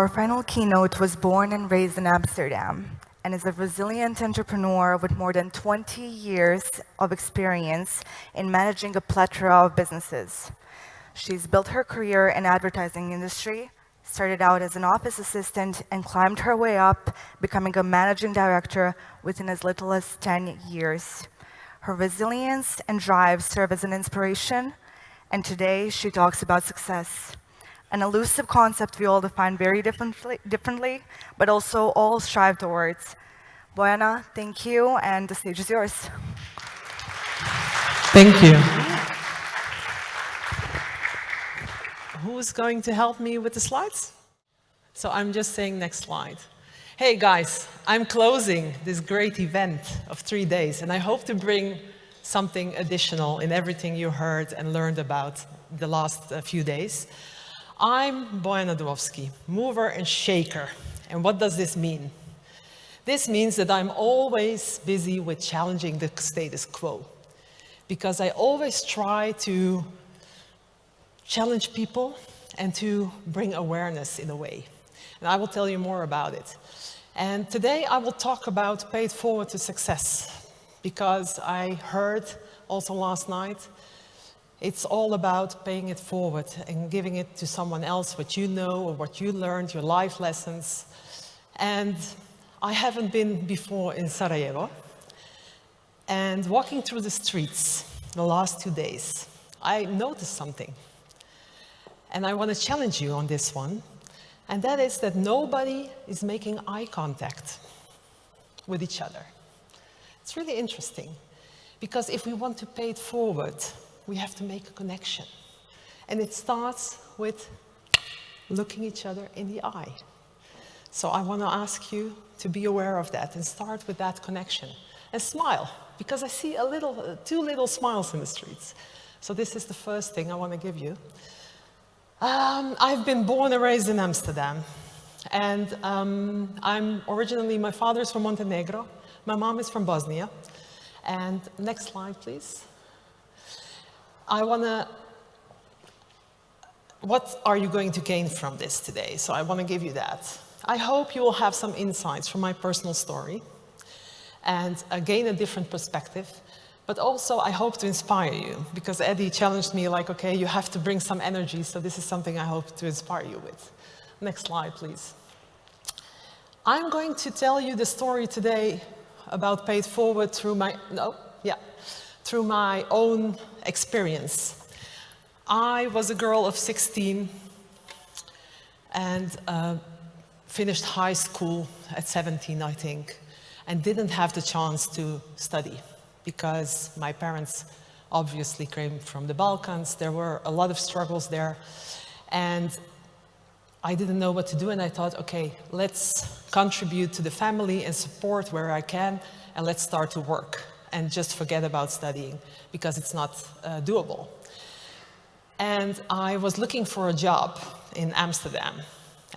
Our final keynote was born and raised in Amsterdam and is a resilient entrepreneur with more than 20 years of experience in managing a plethora of businesses. She's built her career in advertising industry, started out as an office assistant, and climbed her way up, becoming a managing director within as little as 10 years. Her resilience and drive serve as an inspiration, and today she talks about success, an elusive concept we all define very differently, but also all strive towards. Bojana, thank you, and the stage is yours. Thank you. Who's going to help me with the slides? So I'm just saying next slide. Hey guys, I'm closing this great event of 3 days, and I hope to bring something additional in everything you heard and learned about the last few days. I'm Bojana Duovski, mover and shaker. And what does this mean? This means that I'm always busy with challenging the status quo, because I always try to challenge people and to bring awareness in a way. And I will tell you more about it. And today I will talk about Pay It Forward to Success, because I heard also last night, it's all about paying it forward and giving it to someone else, what you know or what you learned, your life lessons. And I haven't been before in Sarajevo. And walking through the streets the last 2 days, I noticed something. And I want to challenge you on this one. And that is that nobody is making eye contact with each other. It's really interesting, because if we want to pay it forward, we have to make a connection. And it starts with looking each other in the eye. So I want to ask you to be aware of that and start with that connection. And smile, because I see two little smiles in the streets. So this is the first thing I want to give you. I've been born and raised in Amsterdam. And I'm originally, my father's from Montenegro. My mom is from Bosnia. And next slide, please. What are you going to gain from this today? So I want to give you that. I hope you will have some insights from my personal story and gain a different perspective. But also, I hope to inspire you, because Eddie challenged me like, okay, you have to bring some energy, so this is something I hope to inspire you with. Next slide, please. I'm going to tell you the story today about Pay It Forward through my own experience. I was a girl of 16 and finished high school at 17, I think, and didn't have the chance to study, because my parents obviously came from the Balkans. There were a lot of struggles there. And I didn't know what to do. And I thought, okay, let's contribute to the family and support where I can. And let's start to work and just forget about studying, because it's not doable. And I was looking for a job in Amsterdam.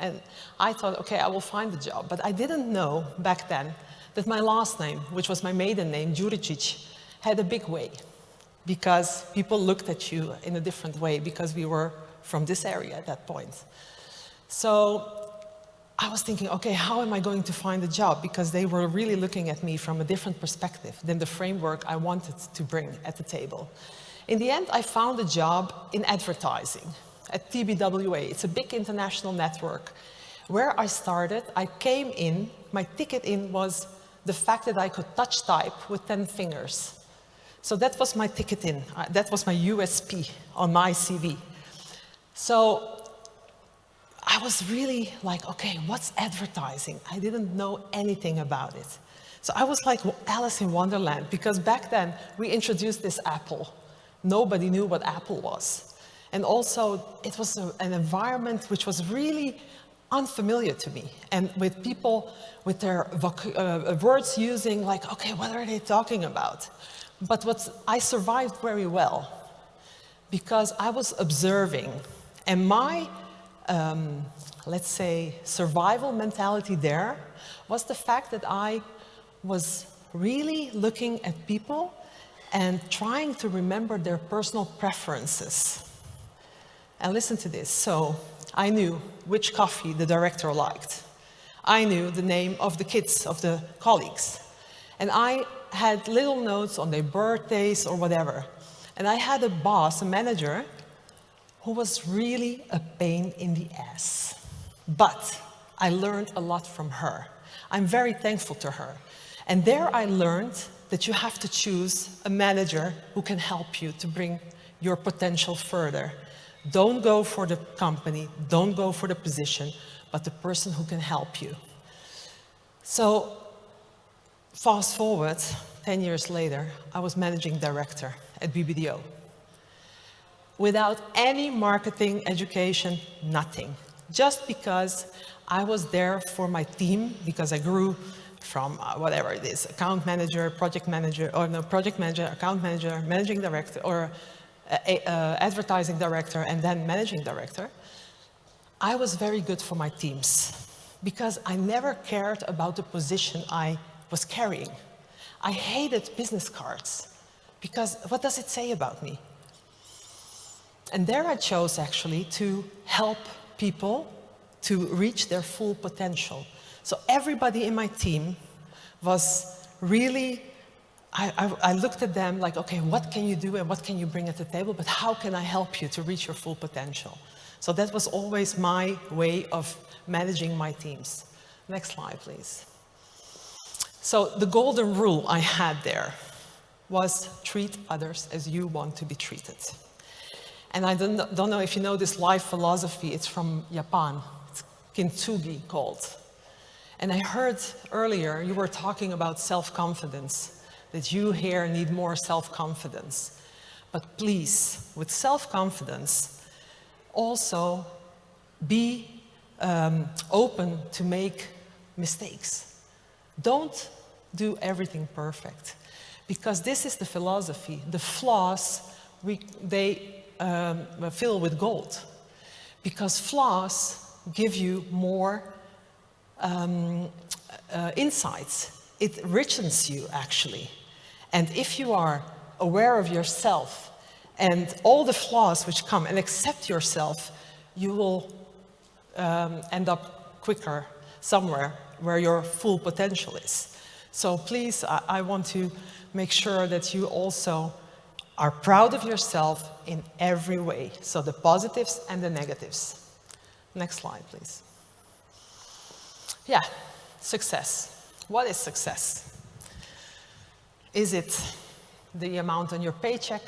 And I thought, okay, I will find a job. But I didn't know back then that my last name, which was my maiden name, Juricic, had a big weight, because people looked at you in a different way, because we were from this area at that point. So I was thinking, okay, how am I going to find a job? Because they were really looking at me from a different perspective than the framework I wanted to bring at the table. In the end, I found a job in advertising at TBWA. It's a big international network. Where I started, I came in, my ticket in was the fact that I could touch type with 10 fingers. So that was my ticket in. That was my USP on my CV. So I was really like, okay, what's advertising? I didn't know anything about it. So I was like Alice in Wonderland, because back then we introduced this Apple. Nobody knew what Apple was. And also it was an environment which was really unfamiliar to me, and with people with their words using like, okay, what are they talking about? But I survived very well, because I was observing, and my, let's say, survival mentality there was the fact that I was really looking at people and trying to remember their personal preferences. And listen to this. So I knew which coffee the director liked. I knew the name of the kids, of the colleagues. And I had little notes on their birthdays or whatever. And I had a boss, a manager, who was really a pain in the ass. But I learned a lot from her. I'm very thankful to her. And there I learned that you have to choose a manager who can help you to bring your potential further. Don't go for the company, don't go for the position, but the person who can help you. So, fast forward, 10 years later, I was managing director at BBDO. Without any marketing education, nothing. Just because I was there for my team, because I grew from whatever it is, account manager, project manager, or no, project manager, account manager, managing director, or advertising director, and then managing director. I was very good for my teams because I never cared about the position I was carrying. I hated business cards because what does it say about me? And there I chose actually to help people to reach their full potential. So everybody in my team was really, I looked at them like, okay, what can you do and what can you bring at the table, but how can I help you to reach your full potential? So that was always my way of managing my teams. Next slide, please. So the golden rule I had there was treat others as you want to be treated. And I don't know if you know this life philosophy, it's from Japan. It's kintsugi called. And I heard earlier you were talking about self-confidence, that you here need more self-confidence. But please, with self-confidence, also be open to make mistakes. Don't do everything perfect, because this is the philosophy. The flaws, they fill with gold, because flaws give you more insights. It richens you, actually. And if you are aware of yourself and all the flaws which come and accept yourself, you will end up quicker somewhere where your full potential is. So please, I want to make sure that you also are proud of yourself in every way. So the positives and the negatives. Next slide, please. Yeah, success. What is success? Is it the amount on your paycheck?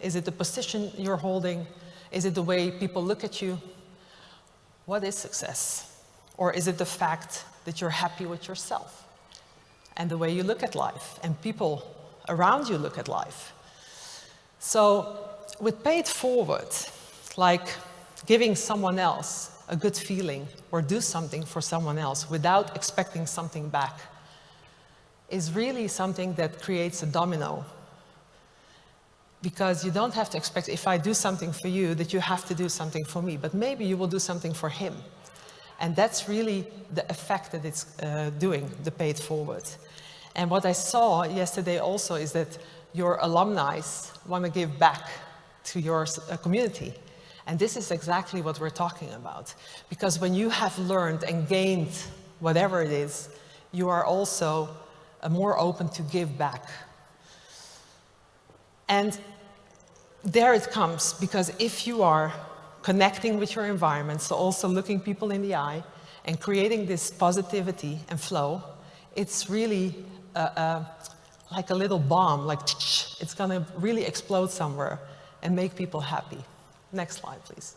Is it the position you're holding? Is it the way people look at you? What is success? Or is it the fact that you're happy with yourself and the way you look at life and people around you look at life? So with pay it forward, like giving someone else a good feeling or do something for someone else without expecting something back, is really something that creates a domino. Because you don't have to expect, if I do something for you, that you have to do something for me, but maybe you will do something for him. And that's really the effect that it's doing, the pay it forward. And what I saw yesterday also is that your alumni want to give back to your community. And this is exactly what we're talking about. Because when you have learned and gained whatever it is, you are also more open to give back. And there it comes, because if you are connecting with your environment, so also looking people in the eye and creating this positivity and flow, it's really like a little bomb, like it's going to really explode somewhere and make people happy. Next slide, please.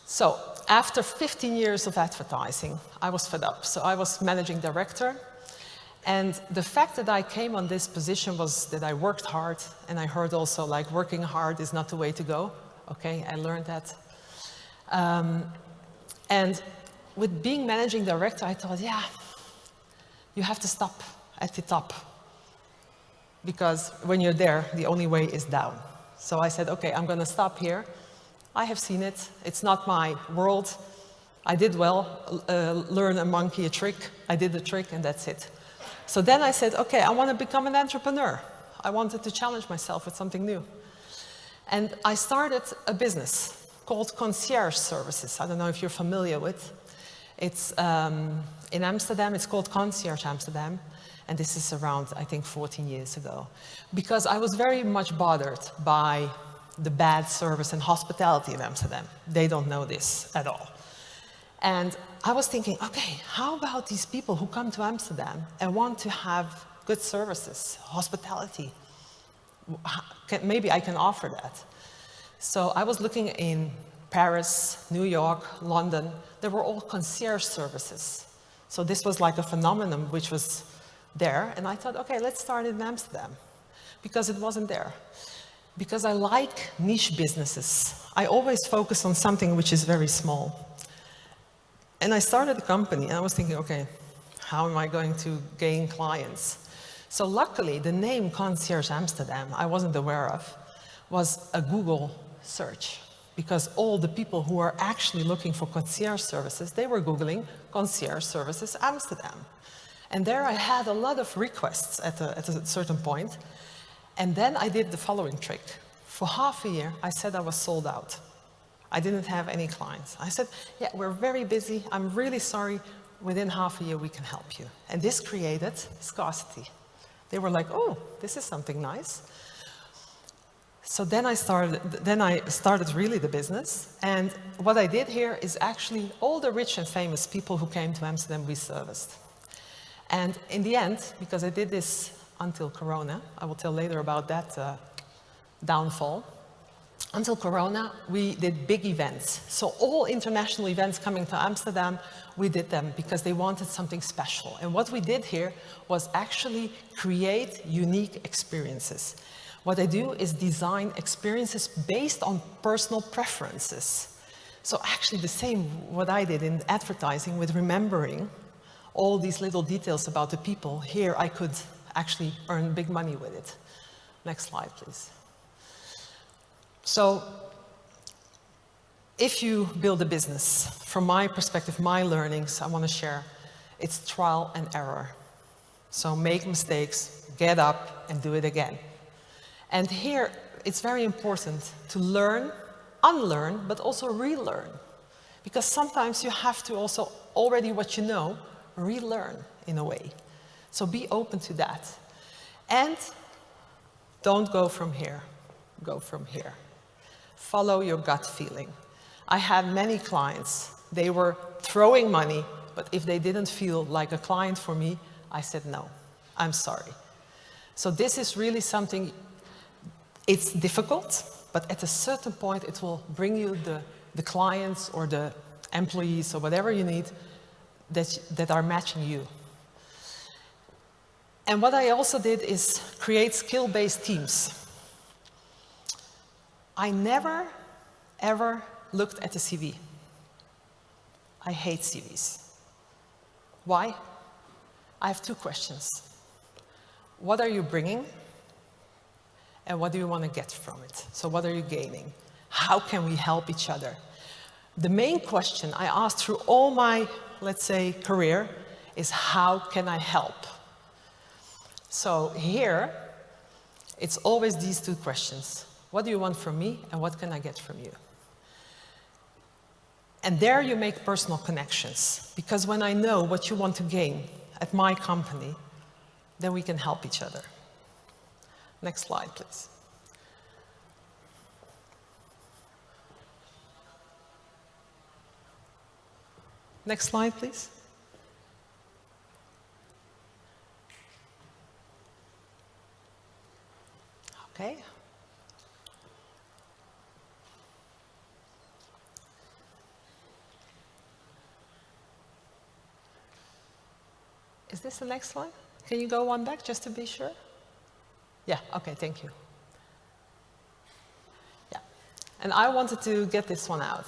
So after 15 years of advertising, I was fed up. So I was managing director. And the fact that I came on this position was that I worked hard, and I heard also like working hard is not the way to go. Okay, I learned that. And with being managing director, I thought, yeah, you have to stop at the top. Because when you're there, the only way is down. So I said, okay, I'm going to stop here. I have seen it. It's not my world. I did well, learn a monkey a trick. I did the trick, and that's it. So then I said, okay, I want to become an entrepreneur. I wanted to challenge myself with something new. And I started a business called concierge services. I don't know if you're familiar with. It's in Amsterdam, it's called Concierge Amsterdam. And this is around, I think, 14 years ago. Because I was very much bothered by the bad service and hospitality in Amsterdam. They don't know this at all. And I was thinking, okay, how about these people who come to Amsterdam and want to have good services, hospitality? Maybe I can offer that. So I was looking in Paris, New York, London. They were all concierge services. So this was like a phenomenon which was there. And I thought, okay, let's start it in Amsterdam. Because it wasn't there. Because I like niche businesses. I always focus on something which is very small. And I started a company, and I was thinking, okay, how am I going to gain clients? So luckily, the name Concierge Amsterdam, I wasn't aware of, was a Google search. Because all the people who are actually looking for concierge services, they were Googling Concierge Services Amsterdam. And there I had a lot of requests at a certain point. And then I did the following trick. For half a year, I said I was sold out. I didn't have any clients. I said, yeah, we're very busy. I'm really sorry. Within half a year, we can help you. And this created scarcity. They were like, oh, this is something nice. So then I started really the business. And what I did here is actually all the rich and famous people who came to Amsterdam, we serviced. And in the end, because I did this until Corona, I will tell later about that downfall. Until Corona, we did big events. So all international events coming to Amsterdam, we did them because they wanted something special. And what we did here was actually create unique experiences. What I do is design experiences based on personal preferences. So actually the same what I did in advertising with remembering all these little details about the people, here I could actually earn big money with it. Next slide, please. So, if you build a business, from my perspective, my learnings, I want to share, it's trial and error. So make mistakes, get up, and do it again. And here, it's very important to learn, unlearn, but also relearn. Because sometimes you have to also, already what you know, relearn in a way. So be open to that. And don't go from here, go from here. Follow your gut feeling. I had many clients. They were throwing money, but if they didn't feel like a client for me, I said, no, I'm sorry. So this is really something, it's difficult, but at a certain point, it will bring you the clients or the employees or whatever you need that are matching you. And what I also did is create skill-based teams. I never, ever looked at a CV. I hate CVs. Why? I have two questions. What are you bringing? And what do you want to get from it? So what are you gaining? How can we help each other? The main question I asked through all my, let's say, career is how can I help? So here, it's always these two questions. What do you want from me, and what can I get from you? And there you make personal connections, because when I know what you want to gain at my company, then we can help each other. Next slide, please. Next slide, please. Okay. Is this the next slide? Can you go one back just to be sure? Yeah, okay, thank you. Yeah, and I wanted to get this one out.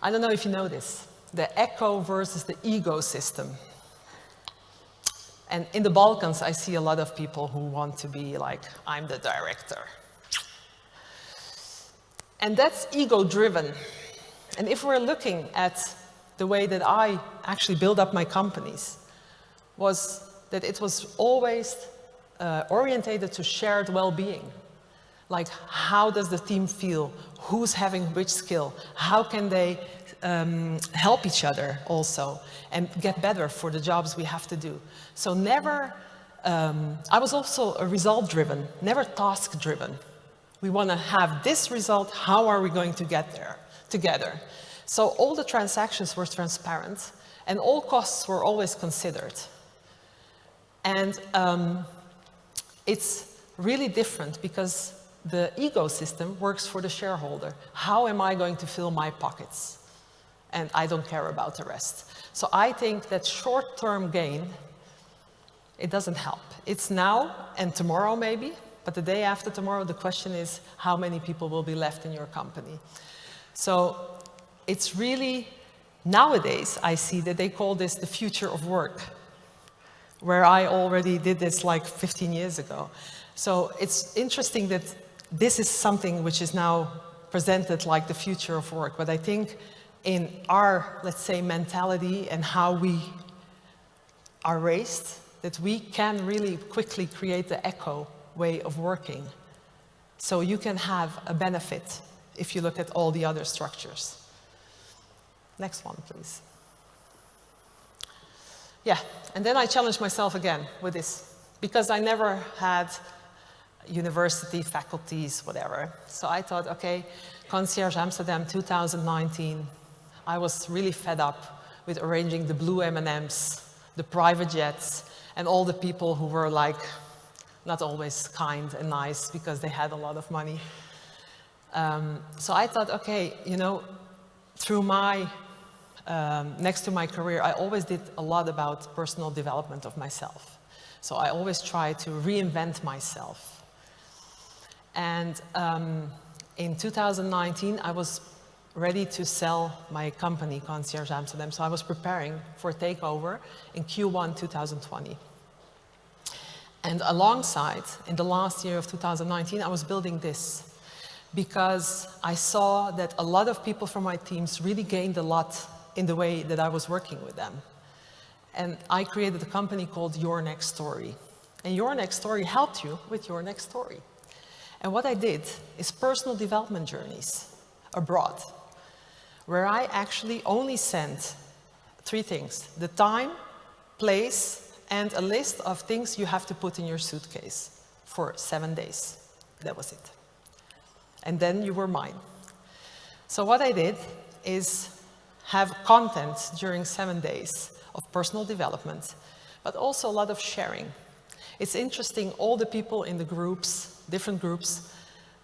I don't know if you know this, the echo versus the ego system. And in the Balkans, I see a lot of people who want to be like, I'm the director. And that's ego-driven. And if we're looking at the way that I actually build up my companies, was that it was always orientated to shared well-being. Like, how does the team feel? Who's having which skill? How can they help each other also and get better for the jobs we have to do? So never, I was also a result-driven, never task-driven. We want to have this result, how are we going to get there together? So all the transactions were transparent and all costs were always considered. And it's really different because the ecosystem works for the shareholder. How am I going to fill my pockets? And I don't care about the rest. So I think that short-term gain, it doesn't help. It's now and tomorrow maybe, but the day after tomorrow, the question is how many people will be left in your company. So it's really, nowadays, I see that they call this the future of work, where I already did this like 15 years ago. So it's interesting that this is something which is now presented like the future of work, but I think in our, let's say, mentality and how we are raised, that we can really quickly create the echo way of working. So you can have a benefit if you look at all the other structures. Next one, please. Yeah, and then I challenged myself again with this, because I never had university, faculties, whatever. So I thought, okay, Concierge Amsterdam 2019, I was really fed up with arranging the blue M&Ms, the private jets, and all the people who were like, not always kind and nice because they had a lot of money. So I thought, okay, you know, through my, next to my career, I always did a lot about personal development of myself. So I always tried to reinvent myself. And in 2019, I was ready to sell my company, Concierge Amsterdam. So I was preparing for a takeover in Q1 2020. And alongside, in the last year of 2019, I was building this because I saw that a lot of people from my teams really gained a lot in the way that I was working with them. And I created a company called Your Next Story. And Your Next Story helped you with your next story. And what I did is personal development journeys abroad, where I actually only sent 3 things: the time, place, and a list of things you have to put in your suitcase for 7 days. That was it. And then you were mine. So what I did is have content during 7 days of personal development, but also a lot of sharing. It's interesting, all the people in the groups, different groups,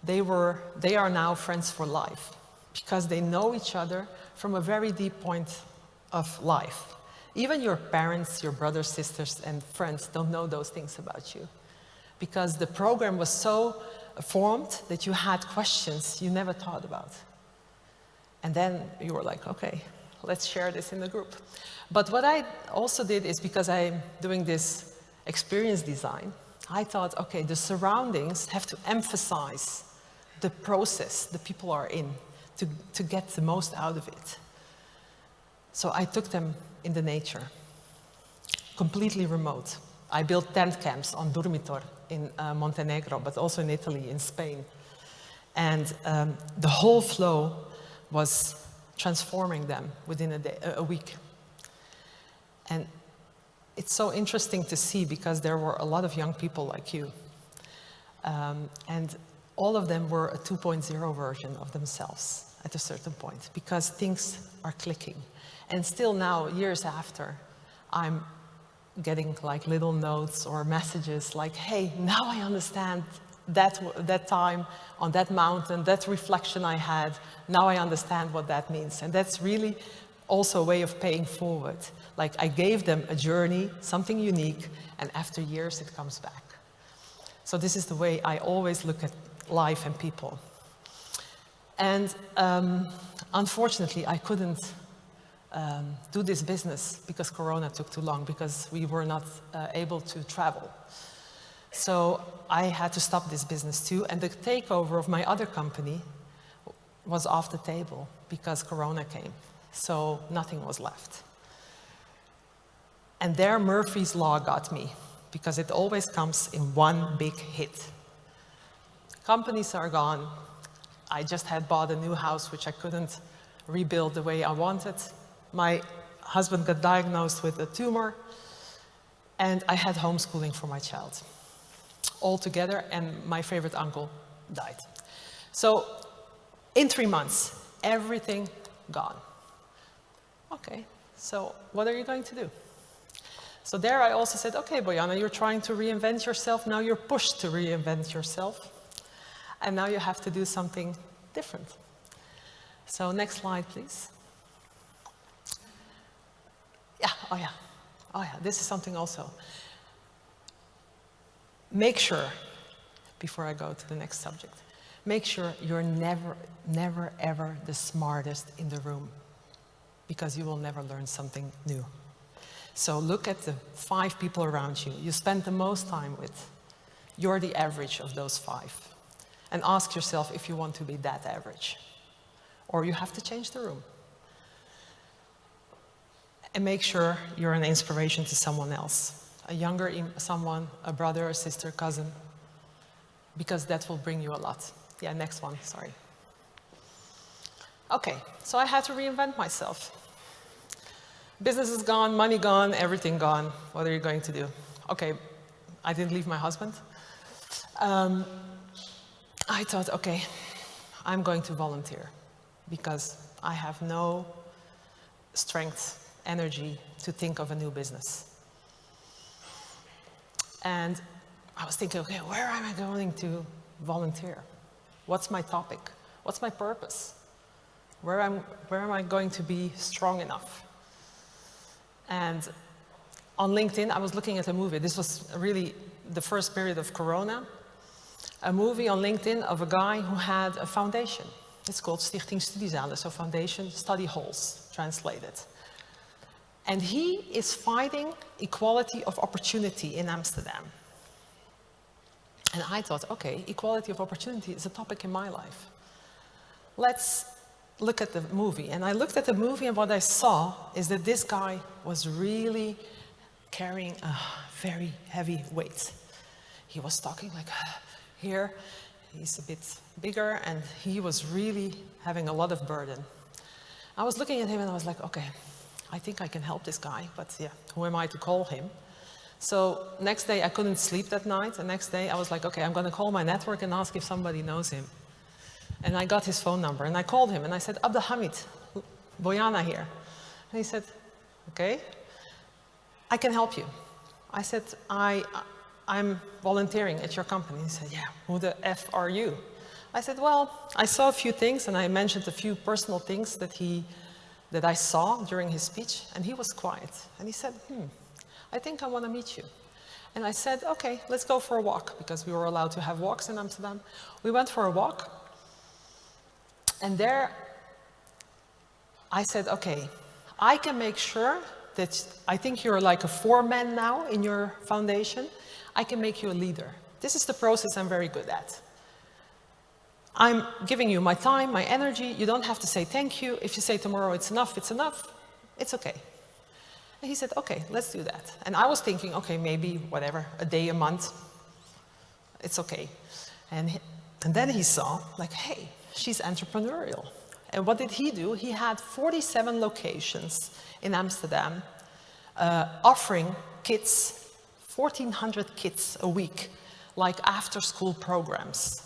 they are now friends for life because they know each other from a very deep point of life. Even your parents, your brothers, sisters, and friends don't know those things about you because the program was so formed that you had questions you never thought about. And then you were like, okay, let's share this in the group. But what I also did is, because I'm doing this experience design, I thought, okay, the surroundings have to emphasize the process the people are in to get the most out of it. So I took them in the nature, completely remote. I built tent camps on Durmitor in Montenegro, but also in Italy, in Spain. And the whole flow was transforming them within a week. And it's so interesting to see because there were a lot of young people like you. And all of them were a 2.0 version of themselves at a certain point because things are clicking. And still now, years after, I'm getting like little notes or messages like, hey, now I understand that time on that mountain, that reflection I had, now I understand what that means. And that's really also a way of paying forward. Like I gave them a journey, something unique, and after years it comes back. So this is the way I always look at life and people. And unfortunately, I couldn't do this business because Corona took too long, because we were not able to travel. So I had to stop this business too, and the takeover of my other company was off the table because Corona came. So nothing was left. And there Murphy's Law got me, because it always comes in one big hit. Companies are gone. I just had bought a new house, which I couldn't rebuild the way I wanted. My husband got diagnosed with a tumor, and I had homeschooling for my child all together, and my favorite uncle died. So in 3 months, everything gone. Okay, so what are you going to do? So there I also said, okay, Bojana, you're trying to reinvent yourself. Now you're pushed to reinvent yourself. And now you have to do something different. So next slide, please. Yeah, oh yeah, this is something also. Make sure, before I go to the next subject, make sure you're never, ever the smartest in the room, because you will never learn something new. So look at the 5 people around you you spend the most time with. You're the average of those 5. And ask yourself if you want to be that average. Or you have to change the room. And make sure you're an inspiration to someone else. A younger someone, a brother, a sister, cousin. Because that will bring you a lot. Yeah, next one, sorry. Okay, so I had to reinvent myself. Business is gone, money gone, everything gone. What are you going to do? Okay, I didn't leave my husband. I thought, okay, I'm going to volunteer because I have no strength, energy to think of a new business. And I was thinking, okay, where am I going to volunteer? What's my topic? What's my purpose? Where am I going to be strong enough? And on LinkedIn, I was looking at a movie. This was really the first period of Corona. A movie on LinkedIn of a guy who had a foundation. It's called Foundation Studiezalen, so Foundation Study Halls, translated. And he is fighting equality of opportunity in Amsterdam. And I thought, okay, equality of opportunity is a topic in my life. Let's look at the movie. And I looked at the movie, and what I saw is that this guy was really carrying a very heavy weight. He was talking like here. He's a bit bigger, and he was really having a lot of burden. I was looking at him, and I was like, okay, I think I can help this guy, but yeah, who am I to call him? So next day, I couldn't sleep that night. The next day, I was like, okay, I'm going to call my network and ask if somebody knows him. And I got his phone number, and I called him, and I said, Abdelhamid, Bojana here. And he said, okay, I can help you. I said, I'm volunteering at your company. He said, yeah, who the F are you? I said, well, I saw a few things, and I mentioned a few personal things that I saw during his speech, and he was quiet. And he said, I think I want to meet you. And I said, okay, let's go for a walk, because we were allowed to have walks in Amsterdam. We went for a walk, and there I said, okay, I can make sure that I think you're like a foreman now in your foundation. I can make you a leader. This is the process I'm very good at. I'm giving you my time, my energy. You don't have to say thank you. If you say tomorrow it's enough, it's okay. And he said, okay, let's do that. And I was thinking, okay, maybe whatever, a day, a month, it's okay. And then he saw, like, hey, she's entrepreneurial. And what did he do? He had 47 locations in Amsterdam offering kids, 1,400 kids a week, like after-school programs.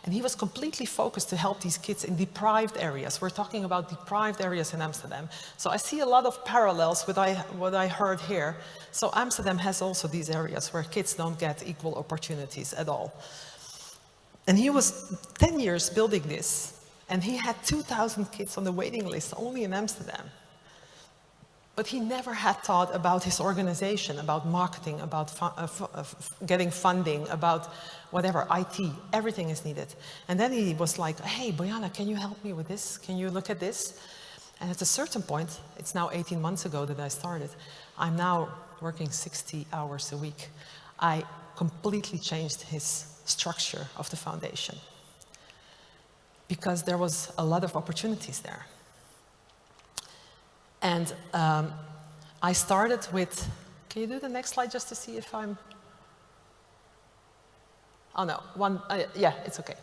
And he was completely focused to help these kids in deprived areas. We're talking about deprived areas in Amsterdam. So I see a lot of parallels with what I heard here. So Amsterdam has also these areas where kids don't get equal opportunities at all. And he was 10 years building this, and he had 2,000 kids on the waiting list only in Amsterdam. But he never had thought about his organization, about marketing, about getting funding, about whatever, IT, everything is needed. And then he was like, hey, Bojana, can you help me with this? Can you look at this? And at a certain point, it's now 18 months ago that I started, I'm now working 60 hours a week. I completely changed his structure of the foundation because there was a lot of opportunities there. And I started with, can you do the next slide just to see if I'm, Oh no, yeah, it's okay.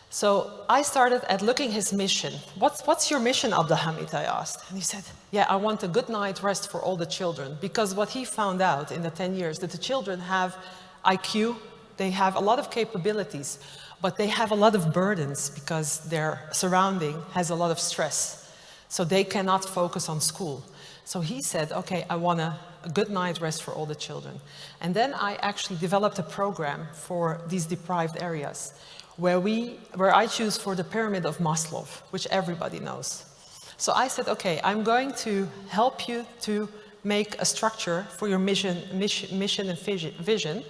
So I started at looking his mission. What's your mission, Abdelhamid, I asked. And he said, yeah, I want a good night rest for all the children. Because what he found out in the 10 years, that the children have IQ, they have a lot of capabilities, but they have a lot of burdens because their surrounding has a lot of stress. So they cannot focus on school. So he said, okay, I want a good night rest for all the children. And then I actually developed a program for these deprived areas where I choose for the pyramid of Maslow, which everybody knows. So I said, okay, I'm going to help you to make a structure for your mission and vision.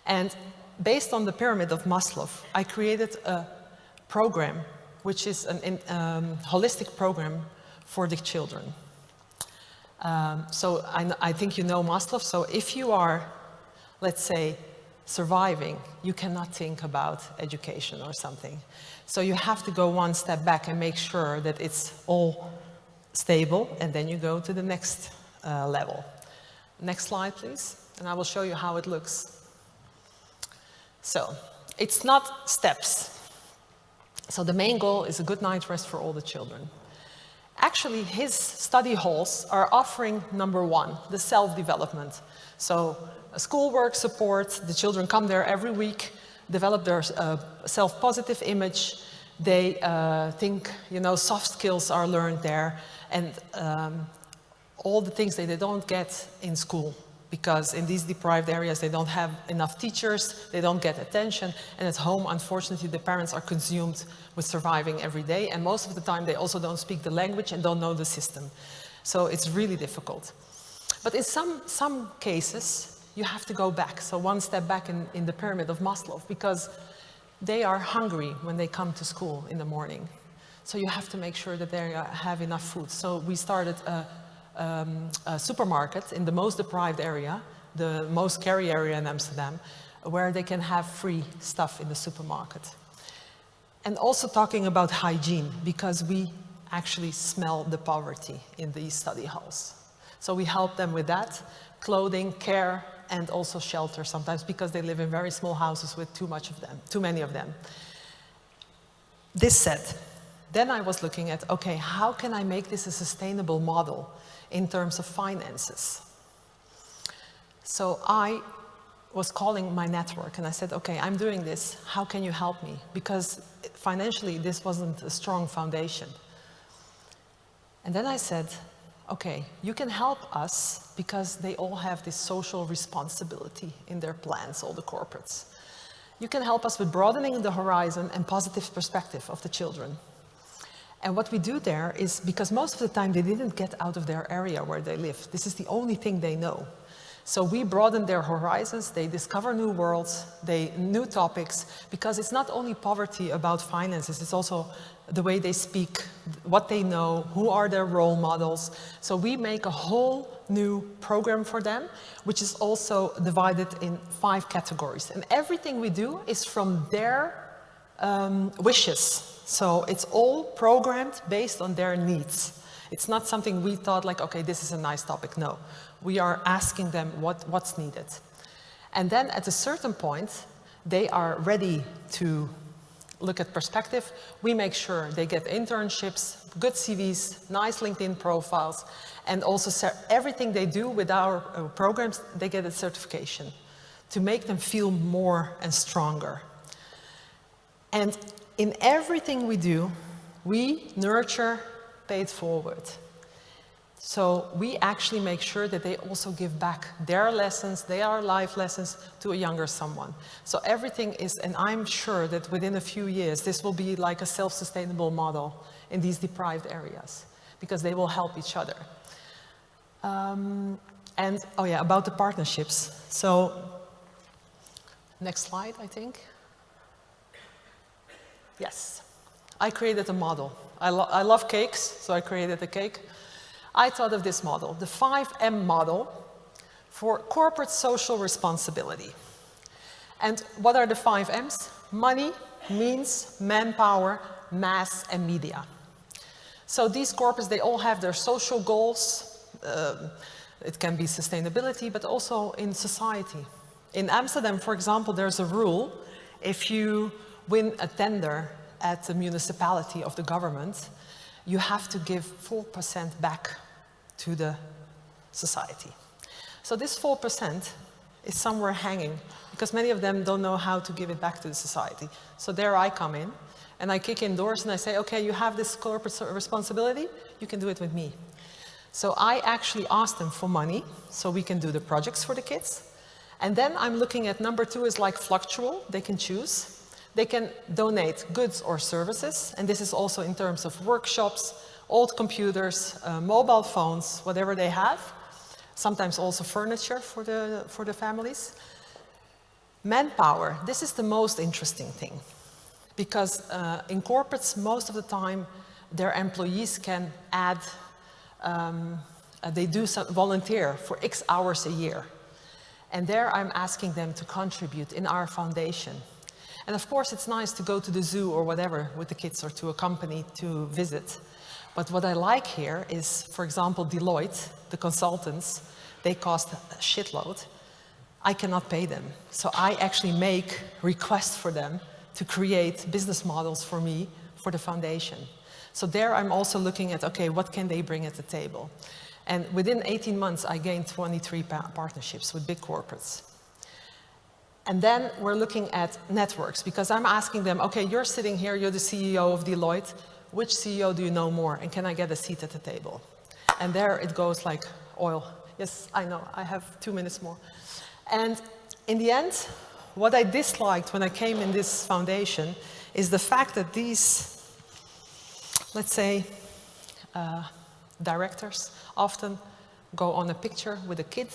And based on the pyramid of Maslow, I created a program, which is a holistic program for the children. So I think you know Maslow. So if you are, let's say, surviving, you cannot think about education or something. So you have to go one step back and make sure that it's all stable, and then you go to the next level. Next slide, please, and I will show you how it looks. So it's not steps. So the main goal is a good night's rest for all the children. Actually, his study halls are offering number one, the self-development. So schoolwork support, the children come there every week, develop their self-positive image. They think, soft skills are learned there, and all the things that they don't get in school, because in these deprived areas they don't have enough teachers, they don't get attention, and at home, unfortunately, the parents are consumed with surviving every day, and most of the time they also don't speak the language and don't know the system. So it's really difficult. But in some cases, you have to go back, so one step back in the pyramid of Maslow, because they are hungry when they come to school in the morning. So you have to make sure that they have enough food. So we started a supermarket in the most deprived area, the most scary area in Amsterdam, where they can have free stuff in the supermarket. And also talking about hygiene, because we actually smell the poverty in these study halls. So we help them with that, clothing, care, and also shelter sometimes, because they live in very small houses with too many of them. This said, then I was looking at, okay, how can I make this a sustainable model in terms of finances? So I was calling my network and I said, okay, I'm doing this, how can you help me? Because financially, this wasn't a strong foundation. And then I said, okay, you can help us because they all have this social responsibility in their plans, all the corporates. You can help us with broadening the horizon and positive perspective of the children. And what we do there is, because most of the time they didn't get out of their area where they live. This is the only thing they know. So we broaden their horizons, they discover new worlds, new topics, because it's not only poverty about finances, it's also the way they speak, what they know, who are their role models. So we make a whole new program for them, which is also divided in 5 categories. And everything we do is from their wishes. So it's all programmed based on their needs. It's not something we thought like, okay, this is a nice topic. No, we are asking them what's needed. And then at a certain point, they are ready to look at perspective. We make sure they get internships, good CVs, nice LinkedIn profiles, and also everything they do with our programs, they get a certification to make them feel more and stronger. And in everything we do, we nurture pay it forward. So we actually make sure that they also give back their lessons, their life lessons to a younger someone. So everything is, and I'm sure that within a few years, this will be like a self-sustainable model in these deprived areas, because they will help each other. And, oh yeah, about the partnerships. So, next slide, I think. Yes, I created a model. I love cakes, so I created a cake. I thought of this model, the 5M model for corporate social responsibility. And what are the 5 M's? Money, means, manpower, mass, and media. So these corporates, they all have their social goals. It can be sustainability, but also in society. In Amsterdam, for example, there's a rule if you win a tender at the municipality of the government, you have to give 4% back to the society. So this 4% is somewhere hanging because many of them don't know how to give it back to the society. So there I come in and I kick in doors and I say, okay, you have this corporate responsibility, you can do it with me. So I actually ask them for money so we can do the projects for the kids. And then I'm looking at number 2 is like fluctual, they can choose. They can donate goods or services, and this is also in terms of workshops, old computers, mobile phones, whatever they have. Sometimes also furniture for the families. Manpower, this is the most interesting thing. Because in corporates, most of the time, their employees can add, they do some volunteer for X hours a year. And there I'm asking them to contribute in our foundation. And of course, it's nice to go to the zoo or whatever with the kids or to a company to visit. But what I like here is, for example, Deloitte, the consultants, they cost a shitload. I cannot pay them. So I actually make requests for them to create business models for me, for the foundation. So there I'm also looking at, okay, what can they bring at the table? And within 18 months, I gained 23 partnerships with big corporates. And then we're looking at networks, because I'm asking them, okay, you're sitting here, you're the CEO of Deloitte, which CEO do you know more, and can I get a seat at the table? And there it goes like oil. Yes, I know, I have 2 minutes more. And in the end, what I disliked when I came in this foundation is the fact that these, let's say, directors often go on a picture with a kid,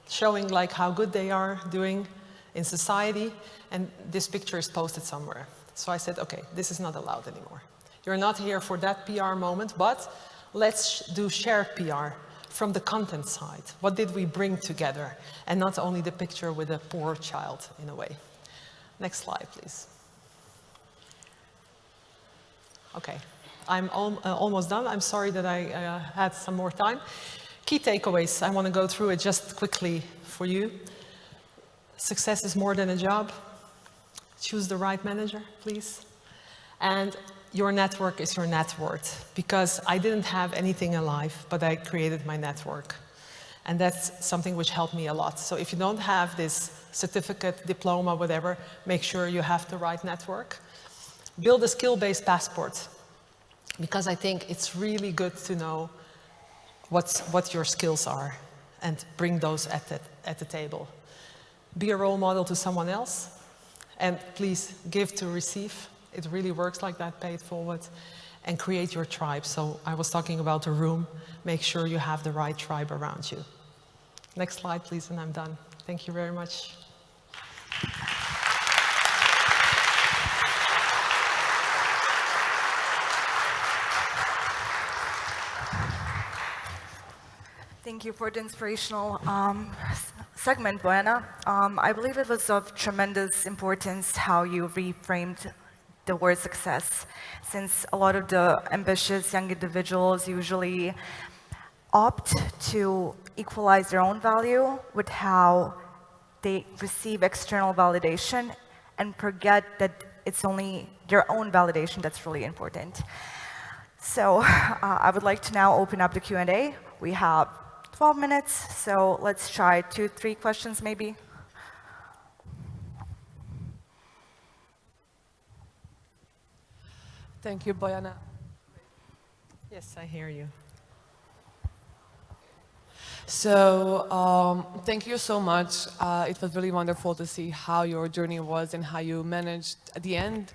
showing like how good they are doing in society, and this picture is posted somewhere. So I said, okay, this is not allowed anymore. You're not here for that PR moment, but let's do shared PR from the content side. What did we bring together? And not only the picture with a poor child, in a way. Next slide, please. Okay, I'm almost done. I'm sorry that I had some more time. Key takeaways, I want to go through it just quickly for you. Success is more than a job. Choose the right manager, please. And your network is your net worth, because I didn't have anything in life, but I created my network. And that's something which helped me a lot. So if you don't have this certificate, diploma, whatever, make sure you have the right network. Build a skill-based passport, because I think it's really good to know what your skills are and bring those at the table. Be a role model to someone else, and please give to receive. It really works like that, pay it forward, and create your tribe. So I was talking about a room. Make sure you have the right tribe around you. Next slide, please, and I'm done. Thank you very much. Thank you for the inspirational segment, Bojana. I believe it was of tremendous importance how you reframed the word success, since a lot of the ambitious young individuals usually opt to equalize their own value with how they receive external validation and forget that it's only their own validation that's really important. So I would like to now open up the Q&A. We have 12 minutes, so let's try 2-3 questions maybe. Thank you, Bojana. Yes, I hear you. So thank you so much. It was really wonderful to see how your journey was and how you managed at the end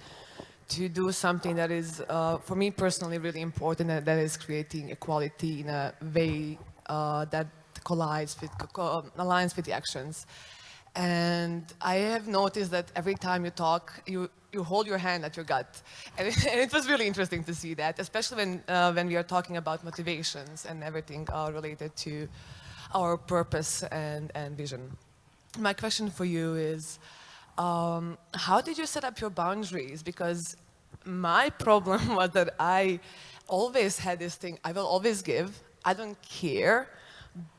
to do something that is, for me personally, really important, and that is creating equality in a way that aligns with the actions. And I have noticed that every time you talk, you hold your hand at your gut. And it was really interesting to see that, especially when we are talking about motivations and everything related to our purpose and vision. My question for you is, how did you set up your boundaries? Because my problem was that I always had this thing, I will always give, I don't care,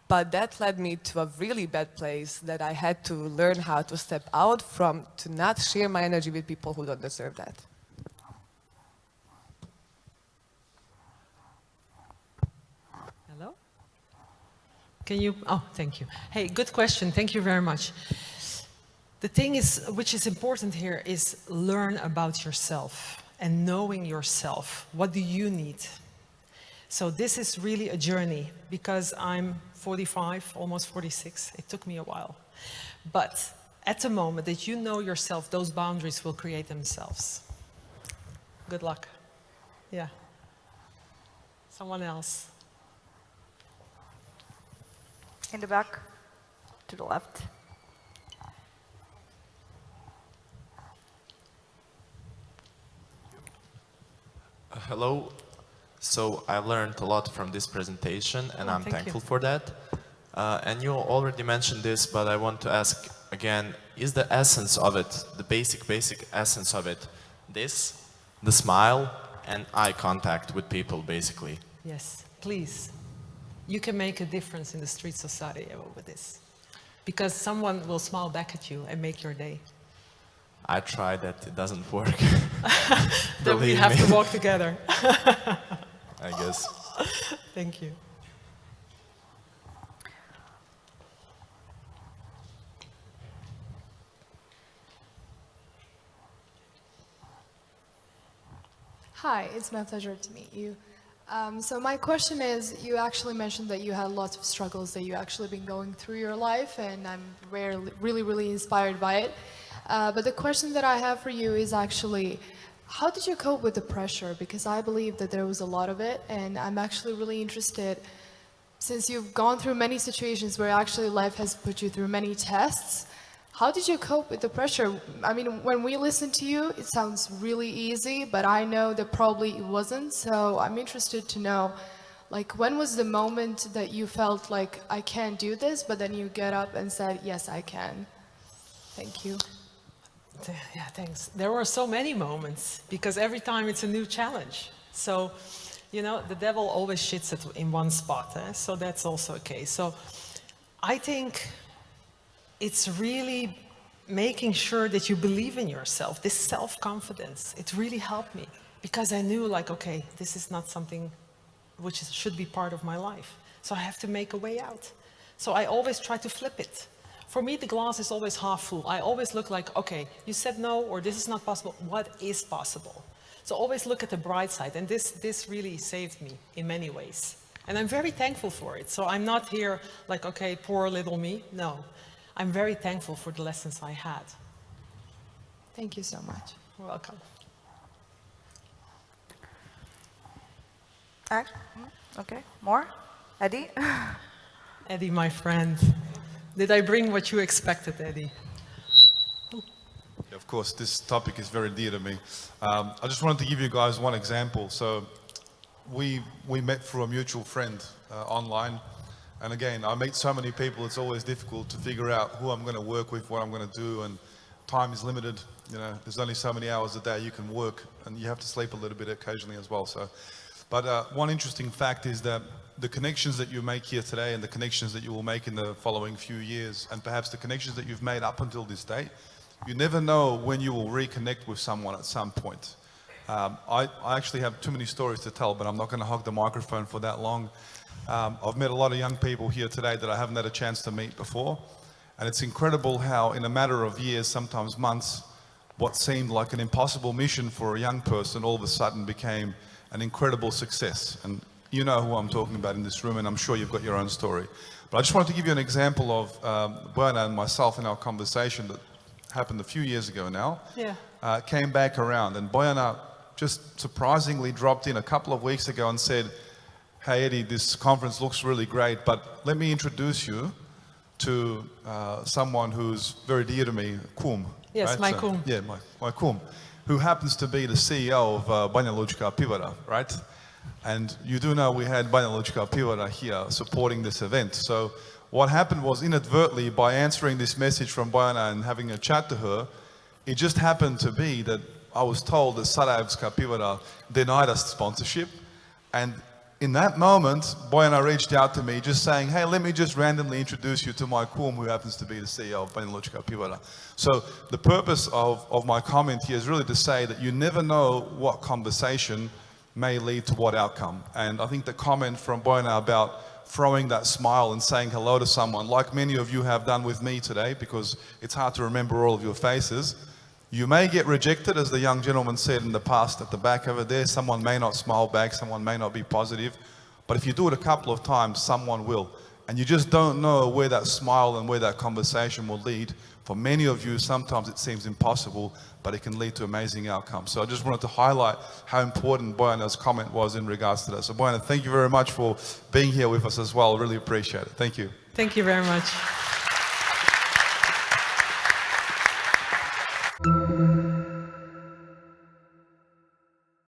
But that led me to a really bad place that I had to learn how to step out from, to not share my energy with people who don't deserve that. Hello? Can you, oh, thank you. Hey, good question, thank you very much. The thing is, which is important here, is learn about yourself and knowing yourself. What do you need? So this is really a journey, because I'm 45, almost 46. It took me a while. But at the moment that you know yourself, those boundaries will create themselves. Good luck. Yeah. Someone else. In the back, to the left. Hello. So I learned a lot from this presentation, and I'm thankful for that. And you already mentioned this, but I want to ask again, is the essence of it, the basic essence of it, this, the smile and eye contact with people, basically? Yes, please. You can make a difference in the street society with this, because someone will smile back at you and make your day. I tried that, it doesn't work. Then we have to walk together. I guess. Thank you. Hi, it's my pleasure to meet you. So my question is, you actually mentioned that you had lots of struggles that you actually been going through your life, and I'm really inspired by it. But the question that I have for you is actually, how did you cope with the pressure? Because I believe that there was a lot of it, and I'm actually really interested, since you've gone through many situations where actually life has put you through many tests, how did you cope with the pressure? I mean, when we listen to you, it sounds really easy, but I know that probably it wasn't. So I'm interested to know, like, when was the moment that you felt like, I can't do this, but then you get up and said, yes, I can? Thank you. Yeah, thanks. There were so many moments, because every time it's a new challenge. So, you know, the devil always shits it in one spot, so that's also okay. So I think it's really making sure that you believe in yourself, this self-confidence. It really helped me, because I knew, like, okay, this is not something which should be part of my life. So I have to make a way out. So I always try to flip it. For me, the glass is always half full. I always look like, okay, you said no, or this is not possible. What is possible? So always look at the bright side. And this really saved me in many ways. And I'm very thankful for it. So I'm not here like, okay, poor little me. No, I'm very thankful for the lessons I had. Thank you so much. You're welcome. Okay, more? Eddie? Eddie, my friend. Did I bring what you expected, Eddie? Yeah, of course, this topic is very dear to me. I just wanted to give you guys one example. So we met through a mutual friend online. And again, I meet so many people, it's always difficult to figure out who I'm going to work with, what I'm going to do, and time is limited. You know, there's only so many hours a day you can work, and you have to sleep a little bit occasionally as well. So, but one interesting fact is that the connections that you make here today and the connections that you will make in the following few years, and perhaps the connections that you've made up until this day, you never know when you will reconnect with someone at some point. I actually have too many stories to tell, but I'm not going to hog the microphone for that long. I've met a lot of young people here today that I haven't had a chance to meet before. And it's incredible how in a matter of years, sometimes months, what seemed like an impossible mission for a young person all of a sudden became an incredible success. And you know who I'm talking about in this room, and I'm sure you've got your own story. But I just wanted to give you an example of Bojana and myself in our conversation that happened a few years ago now. Yeah. Came back around, and Bojana just surprisingly dropped in a couple of weeks ago and said, hey Eddie, this conference looks really great, but let me introduce you to someone who's very dear to me, Kum. Yes, right? my Kum. Yeah, my Kum, who happens to be the CEO of Banja Lučka Pivara, right? And you do know we had Banja Lučka Pivara here supporting this event. So what happened was, inadvertently, by answering this message from Bojana and having a chat to her, it just happened to be that I was told that Sarajevska Pivara denied us sponsorship, and In that moment, Bojana reached out to me just saying, hey, let me just randomly introduce you to my kum, who happens to be the CEO of Benelux Pivota. So the purpose of my comment here is really to say that you never know what conversation may lead to what outcome. And I think the comment from Bojana about throwing that smile and saying hello to someone, like many of you have done with me today, because it's hard to remember all of your faces. You may get rejected, as the young gentleman said in the past at the back over there. Someone may not smile back, someone may not be positive. But if you do it a couple of times, someone will. And you just don't know where that smile and where that conversation will lead. For many of you, sometimes it seems impossible, but it can lead to amazing outcomes. So I just wanted to highlight how important Bojana's comment was in regards to that. So Bojana, thank you very much for being here with us as well. Really appreciate it. Thank you. Thank you very much.